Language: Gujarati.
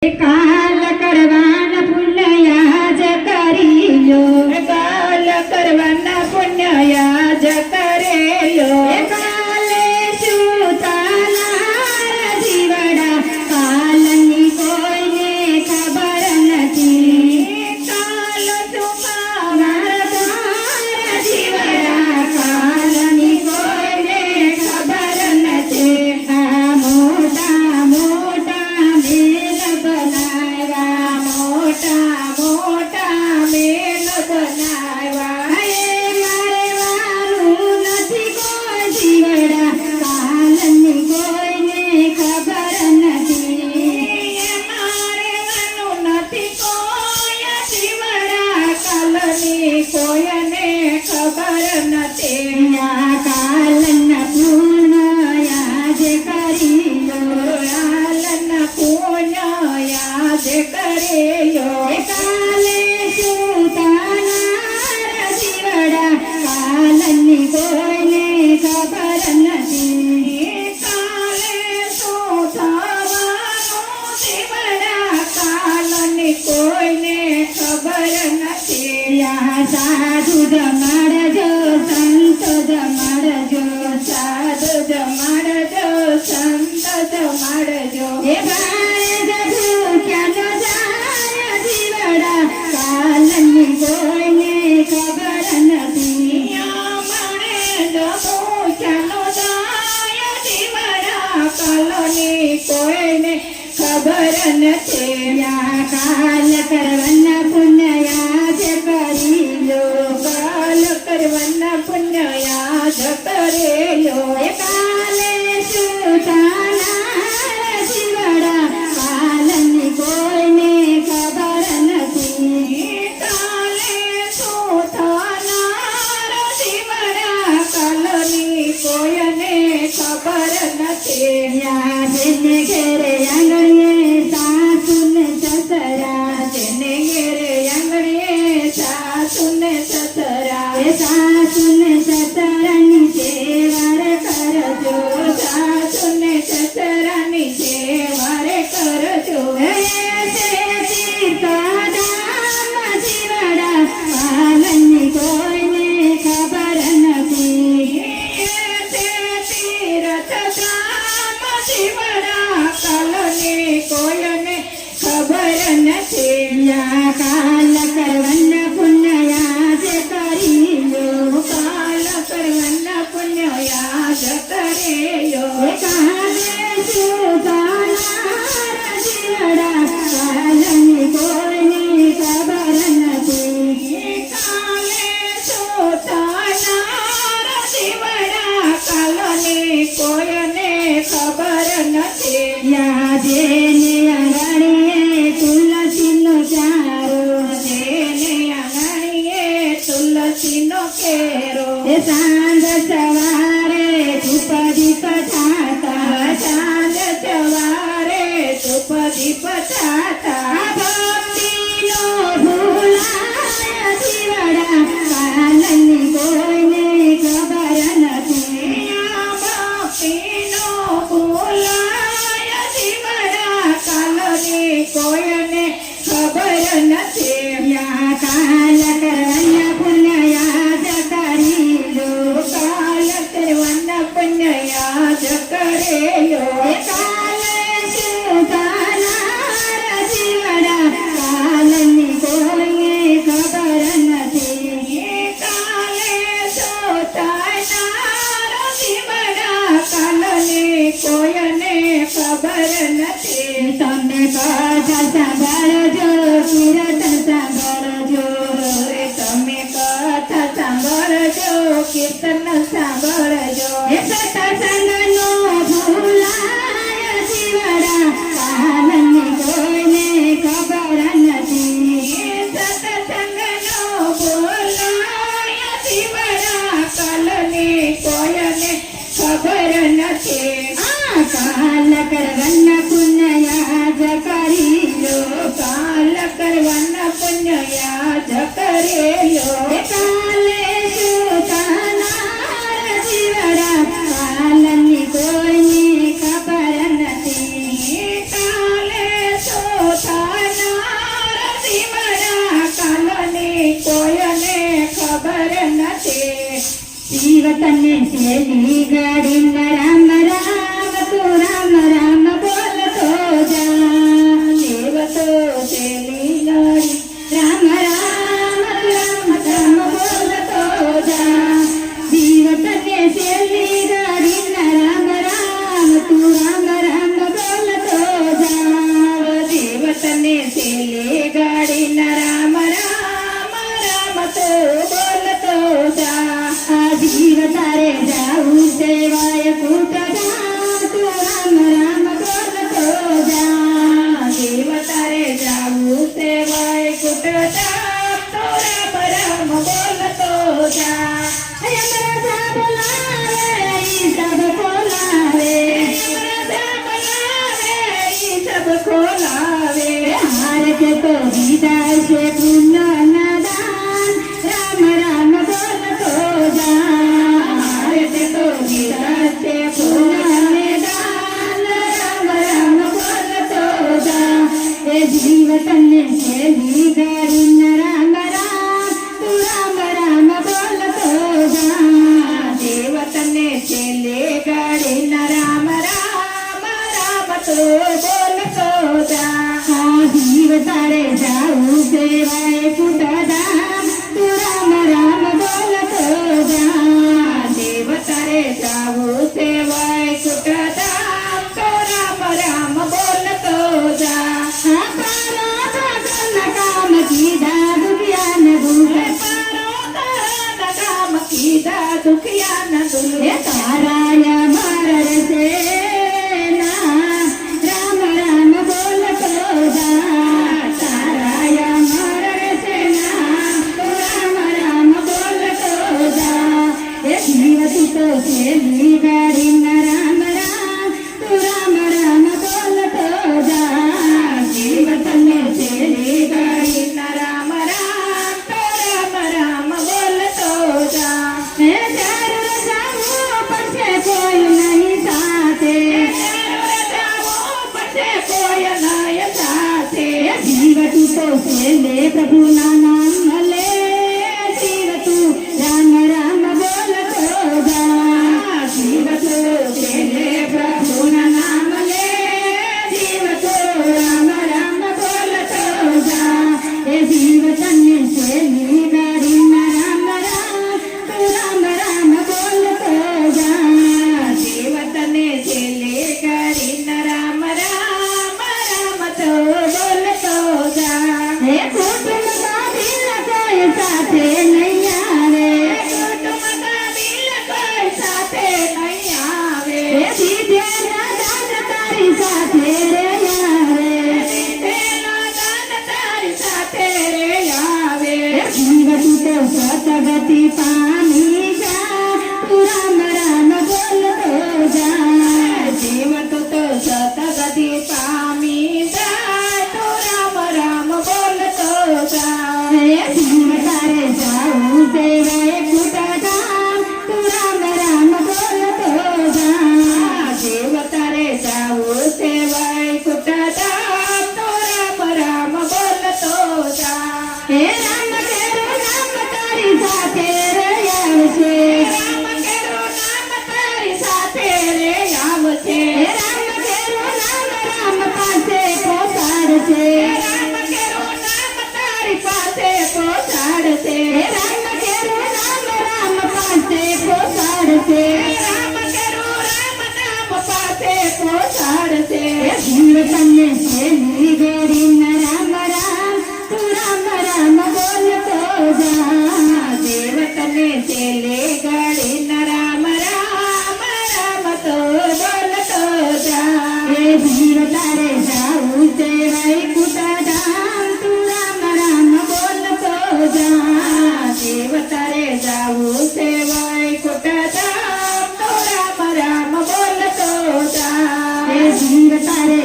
કાલ કરવાના પુણ્ય યાદ કરી લો, કાલ કરવાના પુણ્ય યાદ કરી લો, કાલે શું થનાર જીવડા કાલની કોઈને ખબર નથી, કાલ શું થનાર જીવડા કાલની કોઈને ખબર નથી. આ મોટા મોટા મેલ બનાવ્યા, મોટા મોટા મેલ બનાવ્યા, એ મારે વારું નથી કોઈ જીવડા કાલની કોઈને ખબર નથી, મારે વાનું નથી કોઈ જીવડા કાલની કોઈને ખબર નથી. આ કાલના પૂર્ણ યાદ કરી લો, કાલના પૂર્ણ યાદ કરી લો, કાલે શું થનાર જીવડા કાલની કોઈને ખબર નથી, કાલે શું થવાનું જીવડા કાલની કોઈને ખબર નથી. આ સાધુ જમાડજો, સંત જમાડજો, સાધુ જમાડજો, સંત જમાડજો, એ ભાઈ ભૂખ્યાનો જાય જીવડા કાલની કોઈને ખબર નથી, મને ભૂખ્યાનો જાય જીવડા કાલની કોઈને ખબર નથી. આ કાલ કરવાના પુણ્ય યાદ કરી લો, કાલ કરવાના પુણ્ય યાદ કરી લો, કાલે શું થનાર જીવડા કાલની કોઈને ખબર નથી, કાલે શું થનાર જીવડા કાલની કોઈને ખબર નથી. આ જેને ઘેરે આંગણીએ સાસુ ને સસરા, જેને ઘેરે આંગણીએ સાસુ ને સસરા, એ સાસુ ને સસરાની સેવાર કરજો, સાસુ ને સસરાની સેવાર કરજો, એ તીર્થધામ જીવડા કાલની કોઈને ખબર નથી, તીર્થધામ જીવડા કાલની કોઈને ખબર નથી. આ કાલ કરવાના પુણ્ય યાદ કરી લો, કાલ કરવાના પુણ્ય યાદ કરી લો, કાલે શું થનાર જીવડા કાલની કોઈને ખબર નથી, કાલે શું થનાર જીવડા કાલની કોઈને ખબર નથી. જેને આંગણીએ તુલસીનો ચારો, જેને આંગણીએ તુલસીનો કેરો, એ સાંજ સવારે ધૂપ દીપ થાતા, સાંજ સવારે ધૂપ દીપ થાતા, ભક્તિનો ભૂલાય જીવડા કાલની કોઈને ખબર નથી, ભક્તિનો ભૂલાય જીવડા કાલની કોઈને ખબર નથી. આ કાલ કરવાના પુણ્ય યાદ કરી લો, કાલ કરવાના પુણ્ય યાદ કરી લો, કાલે શું થનાર જીવડા કાલની કોઈને ખબર નથી, કાલે શું થનાર જીવડા કાલની કોઈને ખબર નથી. તમે કથા સાંભળજો, કીર્તન સાંભળજો, તમે કથા સાંભળજો, કીર્તન સાંભળજો, એ સત્સંગનો ભૂલાય જીવડા કાલની કોઈને ખબર નથી, સત્સંગનો ભૂલાય જીવડા કાલની કોઈને ખબર નથી. આ કાલ કરવાના પુણ્ય યાદ કરી લો, કાલ કરવાના પુણ્ય યાદ કરી લો, કાલે શું થનાર જીવડા કાલની કોઈને ખબર નથી, કાલે શું ખબર નથી. જીવ તને સેલી ગાડી રામ રામ તું રામ રામ બોલતો જા. જીવ તો છેલી ગાડી રામ રામ રામ રામ બોલતો જા. જીવ તને સેલી ગાડી રામ રામ તું રામ રામ બોલતો જા. જીવ તને છેલી ગાડી રામ રામ રામ તો બોલતો જા. આ જીવ તારે જાવું સેવાય કૂટ જા તું રામ રામ બોલતો જા. જીવ તારે જાવું સેવાય કુટતા તો રામ રામ બોલતો જા. રાજા બોલાવે ઈ સબ બોલાવે. રાજા બોલાવે ઈ સબ ખોલાવે. હાર કે તો દીધા છે પુણ્યના દાન રામ રામ બોલતો જા. હારે તે તો દીધા છે પુણ્યને દાન રામ રામ બોલતો જા. એ જીવ તને છેલી ગાડી રામ રામ તું રામ રામ બોલતો જા. જીવ તને છેલ્લે ગાડી રામ રામ રામ તો બોલતો જા. આ જીવ તારે જાવું સેવાય કૂટ જા તું રામ રામ બોલતો જા. જીવ તારે જાવું સેવાય કુટતા તો રામ રામ બોલતો જા. આ પારો ભગવાન કામ કીધા દુખિયાને દુઃખ. પારો કામ કીધા દુખિયા ન એ દુલે. તારાયા મારર સેના રામ રામ બોલતો જા. તારાયા મારર સેના રામ રામ બોલતો જા. એ જીવ તું તો છેલી ગાડી રામ રામ તું રામ રામ બોલતો જા. જીવ તને છેલ્લી ગાડી રામ રામ તો રામ રામ બોલતો જા. એ ચારું જાવું પડશે કોઈ નહીં સાથે. પછી કોઈ નય સાથે. એ જીવ તું તો છેલ્લે પ્રભુના નામ લે. જીવ તું રામ રામ બોલતો જા. જીવ તો છેલ્લે પ્રભુના નામ લે. જીવ તો રામ રામ બોલતો જા. એ જીવ તને છેલ્લી ગાડી રામ રામ તું રામ રામ બોલતો જા. જીવ તને છેલ્લે ગાડી રામ રામ રામ તો બોલતો જા. હે કુટુંબમાં દિલ કોઈ સાથે નહીં આવે. કુટુંબના દિલ કોઈ સાથે નહીં આવે. હે દીધેલા દાન તારી સાથે રે આવે. દીધેલા દાન તારી સાથે રે આવે. હે જીવ તું તો સતગતિ પામી જા તું રામ રામ બોલતો જા. જીવ તું તો સતગતિ પામી જાય તો રામ રામ બોલતો જા. હે જીવ તારે જાવું સેવાય કૂટ જા તું રામ રામ બોલતો જા. જીવ તારે જાવું સેવાય કુટતા તો રામ રામ બોલતો જા. હે રામ કેરો નામ તારી સાથે રે આવશે. રામ કેરો નામ તારી સાથે રે આવશે. હે રામ કેરો નામ રામ પાસે પહોંચાડશે. રામ કેરો નામ તારી પાસે પહોંચાડશે. હે રામ કેરો નામ રામ પાસે પહોંચાડશે. રામ કેરો રામ નામ પાસે પહોંચાડશે. હે જીવ તને છેલી ગાડી રામ રામ તું રામ રામ બોલતો જા. જીવ તને છેલ્લે ગાડી રામ રામ રામ તો બોલતો જા. હે જીવ તારે જાવું સેવાય કૂટ જા તું રામ રામ બોલતો જા. જીવ તારે જાવું સેવાય કુટતા તો રામ રામ બોલતો જા. હે જીવ તારે